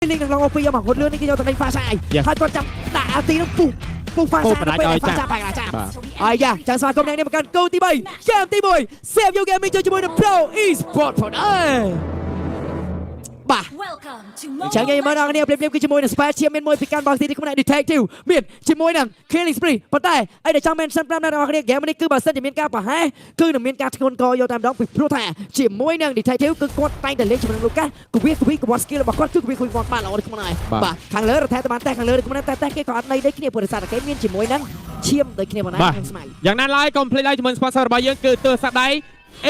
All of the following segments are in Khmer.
ลิงเราเอาไปยังหมักคนเรื่องนี่ก็ยังต้องในฟ้าใช่ถ้าก็จับด่าตีน้ำปุ๊บฟ้าใช่ไปฟ้าใช่ไปละจ้าไอ้ยาจากสมาคมแดงในประกันโกตีใบแชมป์ตีบอยเซฟยูเกมไม่เจอจมูกในโปรอีสปอร์ตพอดบ่าฉันยังไม่ได้เนี่ยเปลี่ยนกับจมูกในสเปเชียลเมนมวยพิการบางทีที่เขาไม่ได้ดีเทคทิวเมียนจมูกนั่งเคลิงสปรีปะแต่ไอ้เด็กช่างเมนซันปรามนั่งเราเนี่ยแกมันนี่คือบาสเซนจะเมียนกาปะฮะคือหนึ่งเมียนกาที่คนกอโยตามดอกปิดพลุแท้จมูกนั่งดีเทคทิวคือกดไตแต่เล็กจมูกลูกกะกูวิ่งกับวอสกี้แล้วบอกว่าคือกูวิ่งบอลมาเราได้ขึ้นมาหน่อยบ่าทางเลยเราแท้แต่มันแต่ทางเลยกูมันแต่แค่ก่อนในได้ขี้เนี่ยบริษัทแกเมียนจมูกนั้นเชี่ยมโดยขี้เนี่ยมันได้สมัยอย่างนั้นไล่คอมเพลย์ไล่จมูกสปอนเซอร์บายยังเกิดตัวสัตว์ใด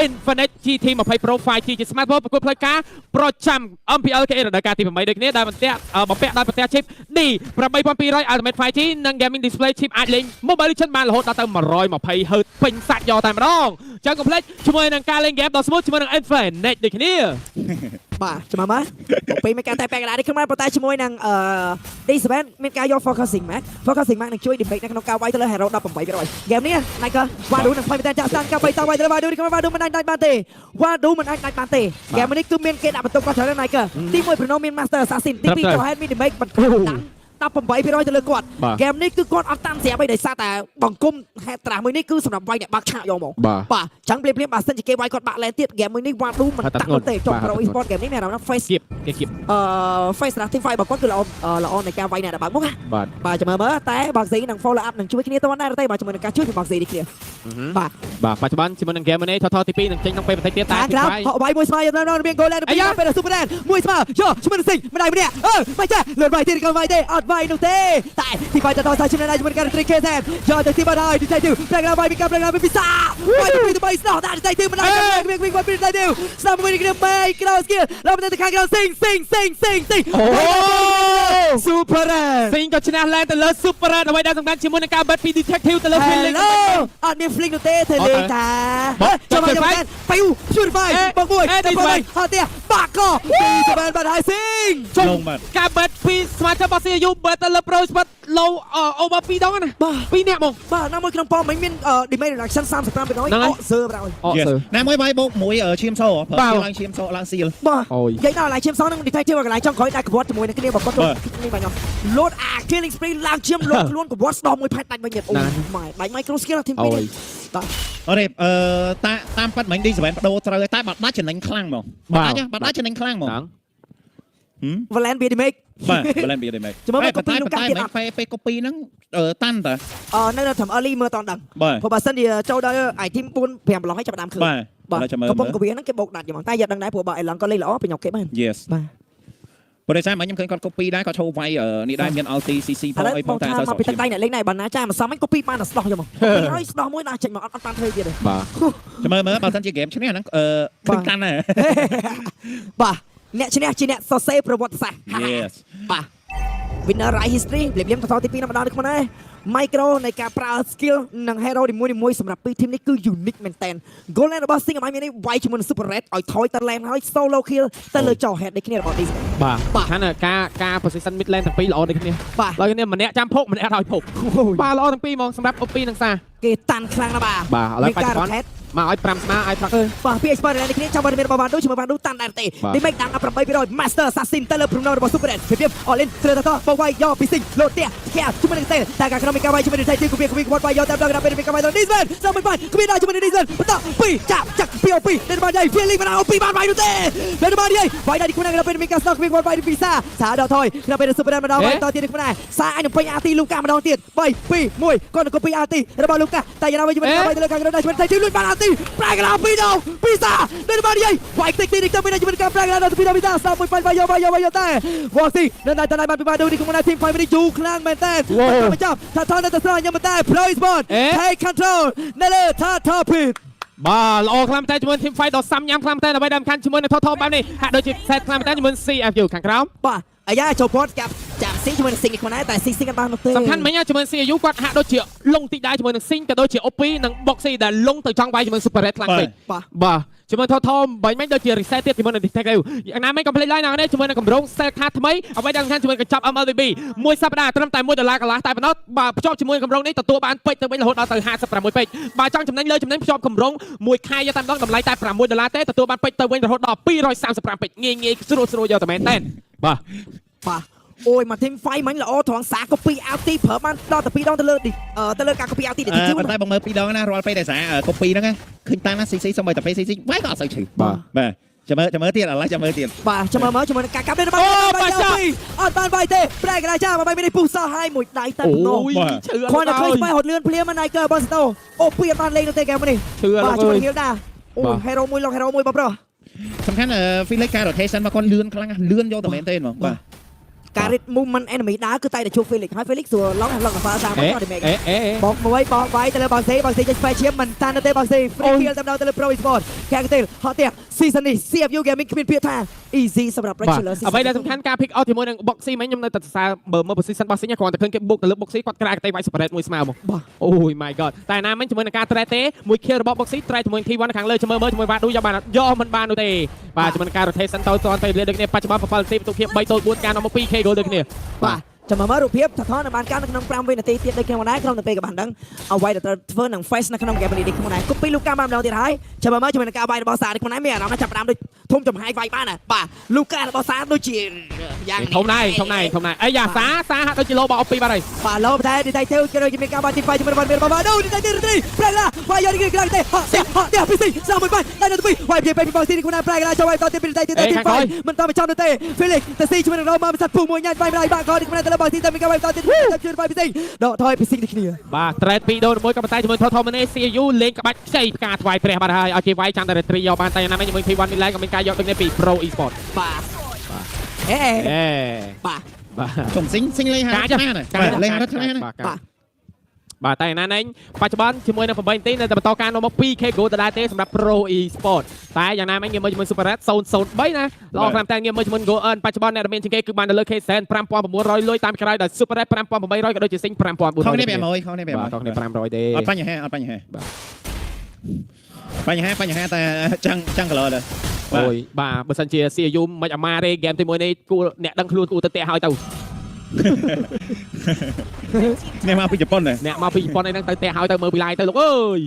Infinite GT มาให้โปรไฟล์ที่จะสมาร์ทโฟนประกอบรายการโปรแชมป์ MPL เกมรายการที่ผมไม่ได้เนี่ยได้มันเตะบอกเปะได้มันเตะชิปนี่ประมาณปี100อัลติเมทไฟที่นั่งเกมมิ่งดิสเพลย์ชิปอัดลิงโมบายลิชั่นมาโหดตั้งมา100มาให้เฮิร์ตเป็นสัตว์ยอแต่มาร้องจังคอมเพลย์ช่วยนั่งการเล่นเกมต่อสมมติช่วยนั่ง Infinite เด็กนี่บ่าจะมาไหมไปมีการแต่แปลงอะไรได้ขึ้นมาประตูช่วยนั่งดีสเปนมีการยอโฟกัสสิ่งไหมโฟกัสสิ่งมากนั่งช่วยดิเบกนั่งน้องกาวไว้ตลอดให้เราดับผมไปไปเลยเกมนี้นายก็ว่าดูนั่งไฟเป็นแต่จะสร้างกาวไปตามไว้ตลอดว่าดูดิว่าดูมันได้บานเตว่าดูมันได้บานเตแกมันนี่คือเมียนเกตอับประตูก็เฉยๆนายก็ทีมวยพนมเมียนมาสเตอร์ซาสินทีปีก็ให้มีดิเบกมันตับผมไปพี่ร้อยจะเลิกกอดเกมนี้คือกอดอัดตันเสียไปได้ซาแต่บังกุ้มแฮตรามือนี่คือสำหรับไว้เนี่ยบักชะยอมองป่ะฉันเปลี่ยนบาสเซนจะเกไว้กอดบะแลนเตียเกมมือนี่วาดรูปมันตั้งเตะจบเราอีสปอร์ตเกมนี้เนี่ยเราเฟสเฟสนะที่ไฟบอกก็คือเราในการไว้เนี่ยบักมุกป่ะจะมาเมื่อแต่บักซีหนังฟอลล์อัพหนังช่วยขี้นี้ตัวนั้นได้ป่ะจะมาในการช่วยถึงบักซีดิเคลียร์ป่ะปัจจุบันชิมันนังเกมมันนี่ทอทีปีหนังเจงต้องไปประเทศเตี้ยตาครับเขาไว้มวยสมาร์ทยังนอนเบียงโกแลนด์เป็นซูเปอร์แลนด์มวยสมาร์ทโชว์ชิมันสิงไม่ได้ไม่เนี่ยไม่ใช่เลือดไวที่กันไวเต้อัดไวนุ่งเต้แต่ที่ไฟจะต่อสายชิมนายจะเป็นการตรีเคแซนยอดจากที่มาได้ดีใจดิวแปลงร่างไปมีการแปลงร่างเป็นพิซซ่าไปที่ไปสนอได้ดีใจดิวมันได้วิ่งไปดีใจดิวสามมือดีกันไม่กระโดดสกิลเราเป็นตะการกระโดดซิงโอ้ซูเปอร์แลนด์ซิงก็ชนะแลนด์แต่เลิศซูเปอร์แลนด์เอาไว้ได้สำคัญชิมันในการบัตรปีดีเทคทิวแต่เลิศฟิลลิ่งอันนี้ฟลิงนุ่งเต้เธอเลยจ้าจะมาจะมาไปช่วยไปบังมวยจะไปฮาเตียปากก็ปีสบายบัตรไฮซิงชมการบัตรปีสมาร์ทบอสซียูบัตรเลิศโปรสบัตรเราเอามาปีดองนะปีเนี่ยมองน้ำมวยขนมปอมไม่มีดิไม่หลักชั้น30 กรัมเป็นน้อยเซอร์เราน้ำมวยใบบกมวยเชียมโซ่เผื่อลังเชียมโซ่ลังซีลบ้าใหญ่หน้าหลายเชียมโซ่นั่งดิไทเทอร์กับหลายช่องคอยได้กับวอตมวยนั่นก็เรียกบอกก็ตัวนี่ไปเนาะโหลดอาร์เคลิงสปรีลังเชียมล้วนกับวอตดอมมวยแพทย์ตันไปเหยียบโอ้ไม่ไมโครสเกลทีมปีนี้ตามปัดเหมือนดีสเปนโดเตอร์ใต้บัตรได้ชนะคลั่งมั้งบัตรได้ชนะคลั่งมั้งวาเลนเบียร์ดิเมกวาเลนเบียร์ดิเมกจะมาเป็นก๊อปปี้ลูกกาเก็บไปก๊อปปี้นั่งตั้นแต่นั่นเราทำอารีเมื่อตอนดังพอบาสันเดียเจ้าได้ไอทีมปูนเพียงร้องให้จับดำคืนกระป๋องกระเบียนั่งเก็บบกดัดอย่างมังใต้ยัดดังไหนผัวบ่ายหลังก็เลยล้อเป็นหยอกเก็บมัน yes บริษัทมันยังเคยก๊อปปี้ได้ก็โชว์ไว้นี่ได้เงินเอาตีซีพอไอ้พอแต่มาเป็นใต้เนี่ยเล็กในบรรณาจ้ามาซ้ำไม่ก๊อปปี้มาหน่ะสตอยังมั้งร้อยสตอมวยน่าเจ๋งมาอัดตันเธอเดียวเลยจะเมื่อบาสันจีเกมชนะนั่งขึ้นกันเลยบ่เนี่ยชนะโซเซ่ประวัติศาสตร์ป่ะวินเนอร์ไรฮิสตรีเปลี่ยนต่อที่ปีน้ำมันดาวน์ขึ้นมาได้ไมโครในการปราสกิลนังให้เราดิมวยสำหรับปีทีมนี้คือยูนิคแมนเทนโกลแลนด์บอสซิงกับไม้ไม่ได้ไวชิมันซูเปอร์เรดอ่อยทอยตะแลนด์ให้โซโลคิลแต่เลยจ่อแฮดในขี้เนี่ยบอลดีป่ะฉันน่ะการโพสิชันมิดแลนด์ทั้งปีล้อในขี้เนี่ยเราเนี่ยมันเนี่ยจำพกมันเนี่ยเราพกป่าล้อทั้งปีมองสำหรับปีนังซาเกตันครั้งนะบ่าแล้วไปก่อนมาไอ้ปรามมาไอ้พักป่ะพี่เอ็กซ์พอร์ตในนี้ชาวบ้านเมียนมาดูชิมมาดูตันได้ตีได้ไม่ดังอัปรับไปไปโดยมาสเตอร์ซัสซินเตเลอร์พรูนอร์บอลซูเปอร์เรดเพียบออลินเทเลต้าฟอไวย่อพิซิงโลเตียแค่ชิมมาในเตะแต่การขนมมีการไว้ชิมมาในใจที่กูเบียกูบอลไวย่อแต่เราเป็นมีการไว้ตอนดิสเวนสามไปกูไม่ได้ชิมมาในดิสเวนปะตะปีจับเปียวปีเดินมาใหญ่เฟียลิ่งมาเอาปีบ้านไวดูเตะเดินมาใหญ่ไวได้ที่คุณนั่งเราเป็นมีการสต็อกวิ่งบอลไวดิฟิซ่าสาดาวทอยเราเป็นซูเปอร์แมนมาดาวไวต่อที่คุณนั่งสายหนึ่งไปอาร์ตีลูก้ามาดาวตีไปปีมวยก่อนก็ปีอาร์ตีเราบอลลูก้าแต่ยังเราไม่ชิมมาในไวเดินการเราได้ชิมมาในใจที่ลุยบอลอาร์ตีแปลงเราปีดาวพิซซ่าเดินมาดิไวเทคนิคจะไม่ได้จะเป็นการแปลงแล้วพิซซ่าสามไปไปยาวแต่วอร์ซี่เดินได้แต่นายมาดูดิคุณนาทีมไฟไม่ได้อยู่คลั่งแมนเต้นไม่จับถ้าทอนแต่สร้างยังไม่ได้เพลย์บอลเทคคอนโทรลนั่นเลยถ้าทอผิดบ่าออกคลำแต่จมูกทีมไฟต่อซ้ำย้ำคลำแต่เอาไว้ดำคันจมูกในทอแบบนี้หากโดยจิตเซตคลำแต่จมูกCFอยู่ข้างเราป่ะไอ้ย่าโชว์พอดกับซิงจมูกซิงอีกคนนั้นแต่ซิงกันบ้างนกเต้สำคัญไหมเนี่ยจมูกCFอยู่ก็หากโดยเฉียวลงติดได้จมูกซิงกับโดยเฉียวโอปีนังบ็อกซี่แต่ลงถึงช่องไว้จมูกซูเปอร์เรดคลังติดบ่าจมูกทอใบไม่โดยเฉียวรีเซ็ตที่จมูกในดิสเทคเร็วอย่างนั้นไม่กำเพลย์ไล่นางได้จมูกในกำรงเซตคาทำไมเอาไว้ดังคันจมูกกับจับMLBมวยสัปดาห์ตั้งแต่มวยดอลลาร์กับล้านแต่ปนอตบ่าชอบจมูกกำรงนี้ตัวบ้านเป็ดตัวไม่ละหดเอาแต่50 มวยเป็ดบ่าจ้องจำนั้นเลยจำนั้นชอบกำรงมวยคายจะตามต้องกำไรแต่มวยดอลลาร์เต้ตัวบ้านเป็ดตัวไม่ละหดเอาปี130 เป็ดเงี้ยสโลยาวแต่แมนเต้นบ่า បាទអូយមកធីមហ្វៃមិញល្អត្រង់សាកូពីអាវទីប្រើបានដល់តែ2ដងទៅលើការកូពីអាវទីដែលជីវ ប៉ុន្តែបងមើល2ដងណារាល់ពេលដែលសារកូពីហ្នឹងឃើញតាំងណា CC សូម្បីតែពេល CC វាយក៏អត់សូវឈឺបាទចាំមើលទៀតឥឡូវចាំមើលទៀតបាទចាំមើលជាមួយនឹងការកាប់នេះរបស់អត់បានវាយទេប្រែកណ្ដាលចាមកមានពុះសោះឲ្យមួយដៃតែប៉ុណ្ណោះ ឈឺ គាត់តែឃើញស្បែកហត់លឿនភ្លាមណាយកើបោះស្តូអូពីអត់បានលេងនៅទេហ្គេមនេះ ឈឺ បាទជួយហៀលដែរអូហេរ៉ូមួយលោកហេរ៉ូមួយបងប្រុស សំខាន់Felix ការ rotation របស់គាត់លឿនខ្លាំងណាស់លឿនយកតែមែនទេហ្មងបាទ ការ read movement enemy ដើរគឺតែជួប Felix ហើយ Felix ស្រួលឡងឡងកាហ្វាសាមកដល់ damage បងមួយបងវាយទៅលើបងសេចេញ special មិនតាន់ទេបងសេ free kill តែដល់ទៅលើ pro sport ខាងទេហត់ទៀត season នេះ CFU gaming គ្មានពាក្យថា easy សម្រាប់ regular អ្វីដែលសំខាន់ការ pick out ជាមួយនឹង boxy មិញខ្ញុំនៅតែសរសើរមើល position របស់ Sing គ្រាន់តែឃើញគេបុកទៅលើ boxy គាត់ក្រាកតែវាយ separate មួយស្មើមកអូយ my god តែណាមិញជាមួយនឹងការ trade ទេមួយ kill របស់ boxy trade ជាមួយ T1 ខាងលើមើលជាមួយវ៉ាឌូយកបានយកមិនបាននោះទេបាទជាមួយនឹងការ rotation ទៅតាន់ពេលដូចគ្នាបច្ចុប្បន្ន7 team ទុកភាព3 4ការនាំមក 2k goal ដូចគ្នាបាទចាំមើលរូបភាពថតនៅបានការនៅក្នុង5វិនាទីទៀតដូចគ្នាមកដែរក្នុងទៅពេលក៏បានដឹងអ្វីដែលត្រូវធ្វើនឹង face នៅក្នុង game នេះដូចគ្នាដែរគប់ពីលូកាបានម្ដងទៀតហើយចាំមើលជាមួយនឹងការវាយរបស់សាដូចគ្នាដែរមានអារម្មណ៍ថាចាប់ផ្ដើមដូចធំចំហាយវាយបានបាទលូការបស់សាដូចជាយ៉ាងធំដែរអីយ៉ាសាហាក់ដូចជាលោបអពីបាត់ហើយ បាទលោតែទីតែទៅគេមានការបាត់ទី5ជាមួយរបស់មានបាទដូចទីតែទីប្រែឡាវាយយកគេក្រៅទេហត់ពីស៊ីសាមួយបាច់តែទៅពីវាយពីបងស៊ីនេះគ្នាប្រែឡាចូលវាយតទីទី5មិនតបចំទេ Felix តែស៊ីជាមួយនឹងរ៉ូមកមិនសាត់ពុះមួយញ៉ាំវាយបាក់ក៏ទីគ្នាទៅបងស៊ីតែមានការវាយតទីជឿវាយពីស៊ីដកថយពីស៊ីនេះគ្នាបាទ trade 2ដូរមួយក៏ប៉ុន្តែជាមួយ Total Money CU លេងក្បាច់ខ្ចីផ្កាថ្វាយព្រះបាទហើយឲ្យគេវាយចាំតែ retreat យកបានតែណាមិញជាមួយ T1 មានឡើងក៏មានការយកដូចនេះពី Pro Esport បាទបាទចំសិងលេងហាត់ឆ្នាលេងហាត់ឆ្នាបាទតែណានេះបច្ចុប្បន្នជាមួយនឹង8នាទីនៅតែបន្តការនាំមក 2k goal ដដែលទេសម្រាប់ Pro Esport តែយ៉ាងណាមិញជាមួយ Super Red 003ណាល្អខ្លាំងតែងារមើលជាមួយ Goal Earn បច្ចុប្បន្នអ្នកមានជាងគេគឺបានទៅលើ KSN 5900លុយតាមក្រោយដល់ Super Red 5800ក៏ដូចជា Sing 5400ខុសគ្នា500ខុសគ្នា500ខុសគ្នា500ទេអត់បញ្ហាបាទបញ្ហាតែចាំងកន្លោដែរអូយបាទបើសិនជា CU មិនអាម៉ាទេ game ទី1នេះគួរអ្នកដឹងខ្លួនគួរទៅតែហើយទៅអ្នកមកពីជប៉ុនអ្នកមកពីជប៉ុនឯហ្នឹងទៅតែហើយទៅមើលពីឡាយទៅលោកអើយ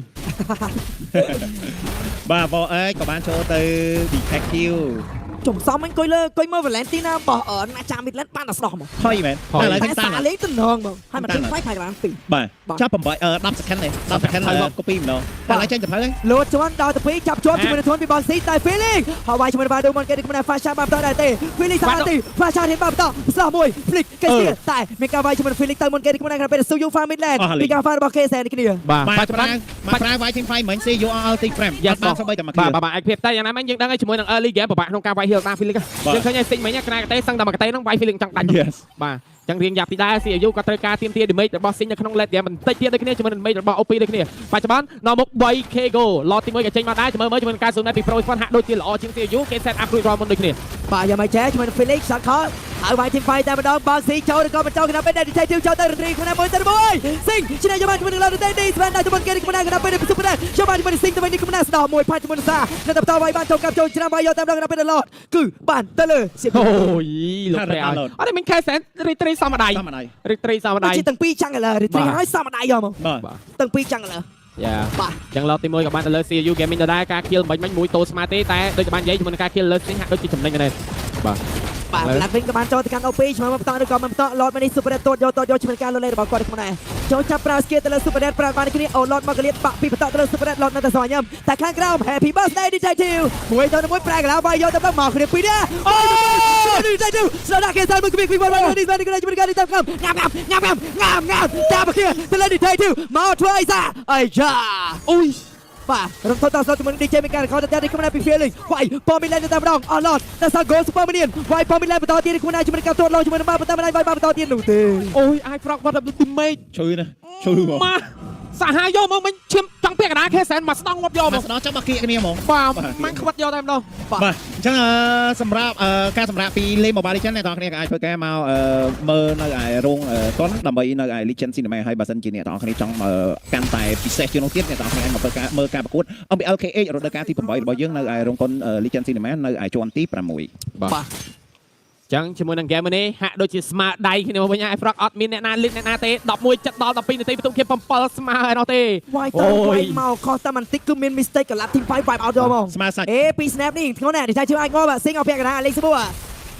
បាទបងអើយក៏បានចូលទៅ detective ចំសំអង្គុយមើល Valentina របស់ណាចា Midland បានតែស្ដោះហ្មងហុយមែនតែឥឡូវខ្ញុំតាមលេងទំនងហ្មងហើយមកទី5បាន2បាទចាប់10 second ទេ10 second ហើយកូពីម្ដងតែឥឡូវចេញទៅហើយលោតជាន់ដល់ទៅ2ចាប់ជាប់ជាមួយនឹងធនពីបនស៊ីតែ Felix ហើយវាយជាមួយនឹង Vado មកគេទី Fashion បានបន្តដែរទេ Felix សាទី Fashion ហ៊ានបានបន្តស្ដោះមួយ Flick គេទៀតតែមានការវាយជាមួយនឹង Felix ទៅមុនគេទីក្នុងពេល Suyu Farm Midland ពីការ Farm របស់ KSN គ្នាបាទបច្ចុប្បន្នវាយทีม5មិញ CU អល់ទី5យ៉ាបានសូម្បីតែមកបាទឯកភាពតែយ៉ាងណាមិញយើងដឹងហើយជាមួយនឹង early game ពិបាកក្នុងការវាយ heal តាម Felix យើងឃើញឲ្យ Sing មិញក្រាកតេសឹងតែមកកតេហ្នឹងវាយ Felix ចង់ដាច់បាទចឹងរៀងយ៉ាប់ពីដែរ CU ក៏ត្រូវការទាមទារ damage របស់ Sing នៅក្នុង late game បន្តិចទៀតដូចគ្នាជាមួយនឹង damage របស់ OP ដូចគ្នាបច្ចុប្បន្ននាំមុខ 3k goal ឡតទី1ក៏ចេញមកដែរមើលជាមួយនឹងការ zoom ពី Pro Sport ហាក់ដូចជាល្អជាង CU គេ set up រួចរាល់មុនដូចគ្នាបាទយ៉ាងម៉េចចេះជាមួយនឹង Felix សាត់ខលហើយវាយ team fight តែម្ដងបងស៊ីចូលឬក៏មិនចូលគណៈពេល detective ចូលទៅ retreat គណៈមួយទៅមួយ Sing ឈ្នះយកបានជាមួយនឹង Lord Day ស្វែងដៃទៅមុនគេគណៈពេល Super Day ចូលបានជាមួយនឹង Sing ទៅវិញនេះគណៈស្ដោះមួយផាច់ជាមួយនឹងសានៅតែបន្តវាយបានចូលកាប់ចូលឆ្នាំវាយយកតែម្ដងគណៈពេល Lord គឺបានទៅលើអូយលោកព្រះអត់តែមានខែសែន retreat សមដៃ retreat សមដៃជាទាំងពីរចាំងឥឡូវ retreat ហើយសមដៃយកមកទាំងពីរចាំងឥឡូវយ៉ាចឹងឡតទី1ក៏បានទៅលើ CU gaming ដដែលការ kill មិនមួយតូស្មាទេតែដូចបាននិយាយជាមួយនឹងការ kill លើ Sing ហាក់ដូចជាចំណេញមែនទេបាទឡាវិញក៏បានចូលទៅកាន់ OP ឆ្មើមកបន្តឬក៏មិនបន្ត Lord មកនេះ Super Red តូតយកជាមួយការលុលេរបស់គាត់ខ្លួនឯងចូលចាប់ប្រើ skill ទៅលើ Super Red ប្រើបានគ្នាអូ Lord មកកលៀតបាក់ពីបន្តទៅលើ Super Red Lord នៅតែស្វញឹមតែខាងក្រោម Happy Birthday Detective មួយទៅមួយប្រែកន្លងវាយយកទៅមកគ្នាពីរនេះអូ Detective ស្ដាប់គេសានមួយគីវ៉ានេះបានគេជាមួយការនេះតាមងាប់តាមគ្នាទៅលើ Detective មកធ្វើអីសាអាយ៉ាអូយបាទរំថតតជាមួយនឹង DJ មានការខោតែខ្ញុំពី Felix វាយប៉មីឡែនទៅតែម្ដងអស់ឡតតែសា Goal Super Minion វាយប៉មីឡែនបន្តទៀតខ្លួនឯងជាមួយនឹងការទតឡងជាមួយនឹងបាបន្តមិនវាយបន្តទៀតនោះទេអូយអាច frog បាត់ ultimate ឈឺណាឈឺមកសាហាយកមកមិញឈាមចង់ពាក់កណ្ដាល KSN មកស្ដង់ងាប់យកមកស្ដង់ចាំមកគៀកគ្នាហ្មងបាទមិនខ្វាត់យកតែម្ដងបាទអញ្ចឹងសម្រាប់ការសម្រាប់ពីលេង Mobile Legends អ្នកនរគ្នាក៏អាចធ្វើការមកមើលនៅឯរោងតុនដើម្បីនៅឯ Legend Cinema ហើយបើសិនជាអ្នកនរគ្នាចង់កាន់តែពិសេសជាងនោះទៀតអ្នកនរគ្នាអាចមកធ្វើការមើលការប្រកួត MBLKH រដូវកាលទី8របស់យើងនៅឯរោងតុន Legend Cinema នៅឯជាន់ទី6បាទចឹងជាមួយនឹង game នេះហាក់ដូចជាស្មើដៃគ្នាវិញហើយ Frog អត់មានអ្នកណាលិចអ្នកណាទេ11ចិត្តដល់12នាទីបន្ទុកជា7ស្មើហើយនោះទេវាយទៅវាយមកខុសតែបន្តិចគឺមាន mistake កលាប់ team 5 wipe out យកមកស្មើសាច់ពី snap នេះធ្ងន់ណាស់តែជឿអាចងល់ Sing អស់ពាក់កណ្ដាលលេងស្បួរ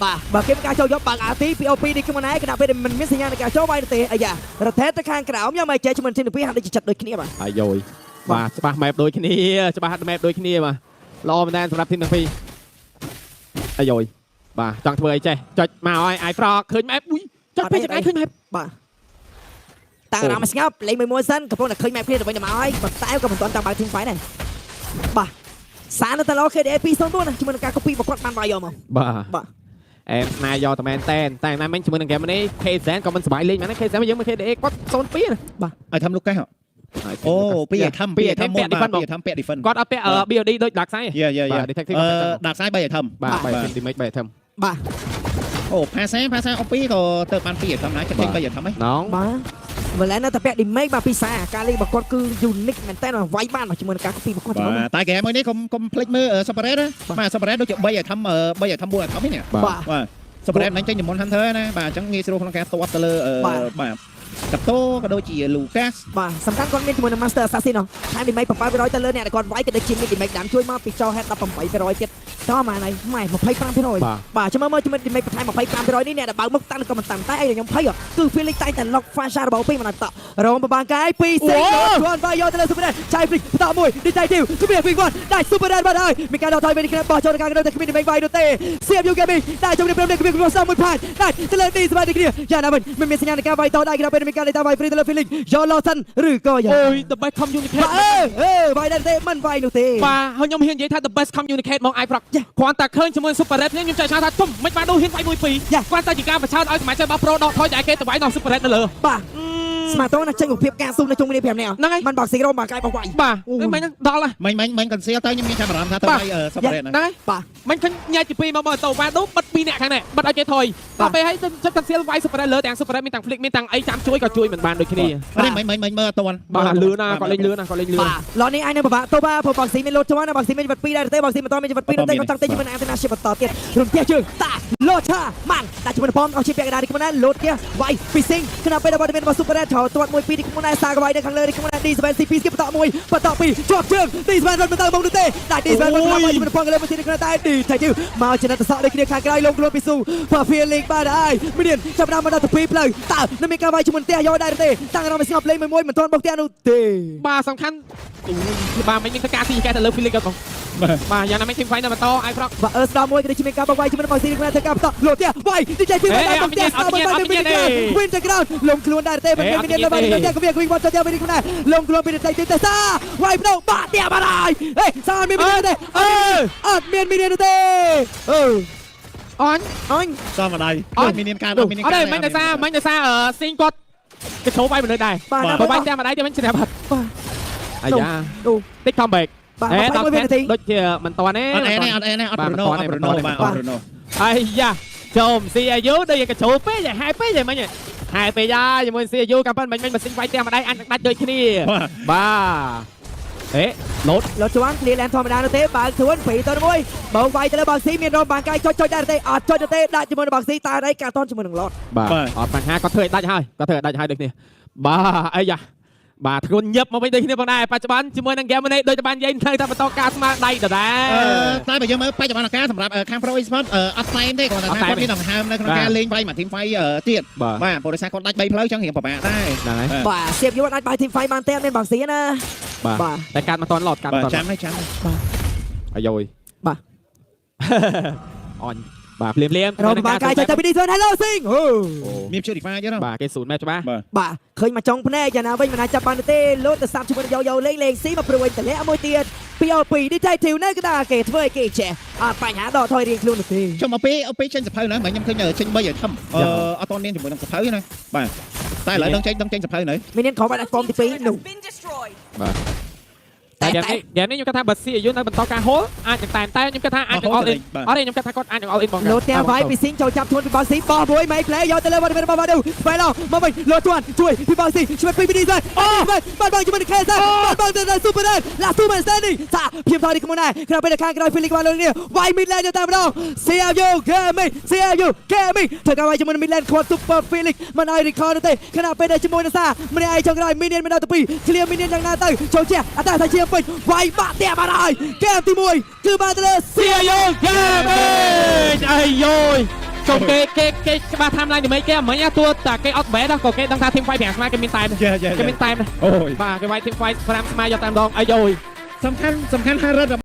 bà kiếm ca châu gió bằng ả tí POP đi cái món này cái nào bên mình biết sinh nhang cả châu bay được tiền à rồi thế tới khang cái áo nhau mày chơi cho mình trên được biết hàng để chặt đôi kia mà ហើយយយបាទច្បាស់ map ដូចគ្នាច្បាស់ map ដូចគ្នាបាទល្អមែនតើសម្រាប់ធីមទាំងពីរអាយយបាទចង់ធ្វើអីចេះចុចមកឲ្យអាយប្រកឃើញ map អ៊ុយចុចពេកចង្អាយឃើញ map បាទតាំងរ៉ាមកស្ងប់លេងមួយសិនកំពុងតែឃើញ map គ្នាទៅវិញទៅមកហើយប៉ុន្តែក៏មិនទាន់តាមបើធីមហ្វៃដែរបាទសារនៅតែឡូ KDA 204ណាជាមួយនឹងការ copy របស់គាត់បានវាយយកមក បាទ អែមណែយកតែមែនតែណាមិញជាមួយនឹង game នេះ KZN ក៏មិនសប្បាយលេងមែនទេ KZN យើងមក KDA គាត់02ណាបាទ ឲ្យធ្វើលោកកេះអូពីឲ្យធ្វើពីឲ្យធ្វើមុនបាទពីឲ្យធ្វើពាក់ defend គាត់អត់ពាក់ BOD ដូច Dark Side យ៉ា detective Dark Side 3ឲ្យធ្វើ បាទ damage 3ឲ្យធ្វើ បាទ អូផាសាអូពីក៏ទៅបាន2ឲ្យធ្វើណាចិត្ត3ឲ្យធ្វើហ៎ ណង បាទម្ល៉េះនៅតែពាក់ damage បាទពីសារការលេងរបស់គាត់គឺ unique មែនតើវាយបានជាមួយនឹងការ copy របស់គាត់ បាទតែហ្គេមមួយនេះកុំភ្លេចមើល separate ណាបាទ separate ដូចជា3ឲ្យធ្វើ4ឲ្យធ្វើនេះបាទ separate មិនចេញទៅមុន Hunter ណាបាទអញ្ចឹងងាយស្រួលក្នុងការទាត់ទៅលើបាទកាតូក៏ដូចជា Lucas បាទសំខាន់គាត់មានជាមួយនឹង Master Assassin ហ្នឹងហើយ damage 7%ទៅលើអ្នកដែលគាត់វាយក៏ដូចជាមាន damage ដាំជួយមកពីចោ head 18%ទៀតតោះម៉ែណៃម៉ែ 25% បាទចាំមើលជាមួយ damage បន្ថែម 25% នេះអ្នកដែលបើមុខតាំងក៏មិនតាំងតែឲ្យខ្ញុំភ័យគឺ feeling តែ lock fast របស់ពីមិនតរងបបាកាយ2 សេគាត់វាយយកទៅលើ Super Red ចៃ flick តមួយ Detective គឺមាន Big One ได้ Super Red បាត់ហើយមានការដកថយវិញគ្នាបោះចូលក្នុងការទៅគ្មាន damage វាយនោះទេសៀប Gaming តែជុំនេះព្រមនេះគឺមាន cross មួយផានได้ទៅលើ D ស្បាយនេះគ្នាយ៉ាងណាវិញមិនមានសញ្ញានៃការវាយតដែរគេដល់ពេលមានការលេងតាវាយ free ទៅលើ feeling យកលោសិនឬក៏យ៉ាង អូយ the best communicate វាយដែរទេមិនវាយនោះទេ បាទហើយខ្ញុំហ៊ាននិយាយថា the best communicate មក iProc គ្រាន់តែឃើញជាមួយ Super Red នេះខ្ញុំចង់ថាធំមិនបានដូរហ៊ានវាយ1 2គាត់តែជាការបញ្ឆោតឲ្យសមាជិករបស់ Pro ដកថយតែគេទៅវាយដល់ Super Red នៅលើ បាទស្មាតូណាចេញរូបភាពការស៊ូមនៅជុំគ្នា5នាក់ហ្នឹងហើយមិនបើកស៊ីរ៉ូមកកាយបោះវាយ បាទមិនដល់ហ่ะ មិញកន្សៀលទៅខ្ញុំមានចាំអារម្មណ៍ថាទៅវាយ separate ហ្នឹង ណា ហើយ បាទ មិនឃើញញ៉ាយទី2មកទៅវ៉ាដូបិទ2នាក់ខាងនេះបិទឲ្យគេថយដល់ពេលហើយចិត្តកន្សៀលវាយ Super Red លើទាំង Super Red មានទាំង flick មានទាំងអីចាំជួយក៏ជួយមិនបានដូចគ្នា នេះមិញមើលអត់ទាន់ បាទលឿនណាគាត់លេងលឿនណាគាត់លេងលឿន បាទឡនេះឯងនៅពិបាកទៅបាទព្រោះបងស៊ីមានលោតជាន់ណាបងស៊ីមានជីវិត2ដែរទេបងស៊ីមិនតមានជីវិត2ទេគាត់ចង់ទៅជាមួយនឹង International បន្តទៀតរំទះជើងតាលោតឆាម៉ាន់តែជាមួយនឹងផងអស់ជាពាក់កណ្ដាលនេះខ្លួនណាលោតkiaវាយពីស៊ីងខណៈពេលរបស់មានរបស់ Super Red ឆោទាត់1 2នេះខ្លួនណាសាកវាយនៅខាងលើនេះខ្លួនណា D7 CP ស្គីបន្ត1បន្ត2ជាប់ជើង D7 រត់បន្តមកនោះទេតែ D7 រត់មកជាមួយនឹងផងលើពីនេះខ្លួនតែ Detective មកចំណិតសក់ដូចគ្នាខាងក្រៅលងខ្លួនពីស៊ូ Feeling បាទហើយមានចាប់ដើមមកដល់ទី2ផ្លូវតើនឹងមានការវាយជាមួយផ្ទះយកដែរទេតាំងរំស្ងប់លេងមួយមិនទាន់បុកផ្ទះនោះទេ បាទសំខាន់បាទមិនមានការស៊ីកែទៅលើ feeling គាត់បងបាទយ៉ាងណាមិន team fight នៅបន្ត iProc បាទស្ដាប់មួយក៏ដូចជាមានការបវាយជាមួយនឹងបងស៊ីគ្នាធ្វើការបន្តលោតទៀតវាយ Detective បានបុកផ្ទះស្ដាប់មួយបានមានការ win the ground លងខ្លួនដែរទេមិនមានមានរបស់ផ្ទះក៏វាវិញមកទៅទៀតវិញខ្លួនលងខ្លួនពី Detective ទេសាវាយប្រោបាទទៀតបានហើយហេសាមានមានទេអត់មានមានទេអញ សមម្ដាយមានការមាន អត់ទេមិនដោយសារស៊ីងគាត់គេចូលវាយមនុស្សដែរបើវាយតែម្ដាយទៀតមិនជ្រាបបាត់អាយ៉ាតិច comeback បាទដល់ពេលនាទី ដូចជាមិនតាន់ទេ អត់Bruno បាទ Bruno អាយ៉ាចូល CIU ដូចជាកញ្ចូលពេកហើយពេកហ្នឹងមិញហើយពេកហើយជាមួយ CIU កាលប៉ិនមិញមិនស៊ីងវាយតែម្ដាយអាចដាច់ដូចគ្នាបាទលោតជាន់ clear land ធម្មតានោះទេបើទួន2ទៅ1បើវាយទៅលើបងស៊ីមានរងបានកែចុចដែរទេអត់ចុចទេដាក់ជាមួយនឹងបងស៊ីតើអីការតន់ជាមួយនឹងឡត បាទអត់បញ្ហាគាត់ធ្វើឲ្យដាច់ហើយគាត់ធ្វើឲ្យដាច់ហើយដូចនេះបាទអាយ៉ាបាទធ្ងន់ញឹបមកវិញដូចគ្នាផងដែរបច្ចុប្បន្នជាមួយនឹង game នេះដូចតែបាននិយាយនៅតែបន្តការស្មារតីដដែលតែបើយើងមើលបច្ចុប្បន្នការសម្រាប់ខាង Pro Esports អត់តែទេគាត់ថាគាត់មានដង្ហើមនៅក្នុងការលេងវាយមួយ team fight ទៀតបាទព្រោះដោយសារគាត់ដាច់3ផ្លូវចឹងរៀងពិបាកដែរហ្នឹងហើយបាទសៀបយួនអាចបាយ team fight បានទេមានបងស៊ីណាបាទតែកាត់មកតន់ឡតកាត់តន់ចាំបាទអាយយបាទអញបាទភ្លាមរងបានកែចុចទៅពី Dison Hello Sing មានជឿ defy ទៀតបាទគេ0 match ច្បាស់បាទឃើញមកចុងភ្នែកយ៉ាងណាវិញមិនអាចចាប់បានទេលោតទៅសាប់ជាមួយយោលេងស៊ីមកព្រួយតម្លាក់មួយទៀត POP Detective នៅកណ្ដាលគេធ្វើឲ្យគេចេះអត់បញ្ហាដកថយរៀងខ្លួនទេចុះមកពេលចេញសភៅណាខ្ញុំឃើញចេញ3ឲ្យធំអត់តមានជាមួយនឹងសភៅណាបាទតែឥឡូវដឹងចេញសភៅនៅមានខំបាត់ form ទី2នោះបាទតែយ៉ាងនេះខ្ញុំគិតថាបើស៊ីអាយុនៅបន្តការហូលអាចតែខ្ញុំគិតថាអាចនឹង all in អត់ទេខ្ញុំគិតថាគាត់អាចនឹង all in បងលោតតែវាយពីស៊ីងចូលចាប់ខ្លួនពីបងស៊ីបោះមួយមេ play យកទៅលើរបស់បាដូស្វែងឡមកវិញលោតទាន់ជួយពីបងស៊ីជួយពីពីនេះបាទបងជាមួយនឹង KZ បងទៅ Super Red Last Super Standing សាភៀមថយនេះខ្លួនណាក្រៅពេលខាងក្រោយ feeling បានលើនេះវាយ mid lane ទៅតែម្ដង CFU Gaming ធ្វើការវាយជាមួយនឹង mid lane គាត់ Super Feeling មិនឲ្យ recall ទេខណៈពេលជាមួយនឹងសាម្នាក់ឯងចុងក្រោយ minion មិនដល់ទៅ2 clear minion យ៉ាងណាទៅចូលជាអតាថាជាពេញវាយបាក់តែបានហើយហ្គេមទី1គឺបានទៅលើ CIU Gaming អាយយ ចូលគេច្បាស់ timeline នេះគេមិនទួតែគេអត់បែរក៏គេដឹងថា team fight 5ស្មាគេមានតែគេមានតែ អូយ បាទគេវាយ team fight 5ស្មាយកតាមដងអីយយ សំខាន់ហើយរត់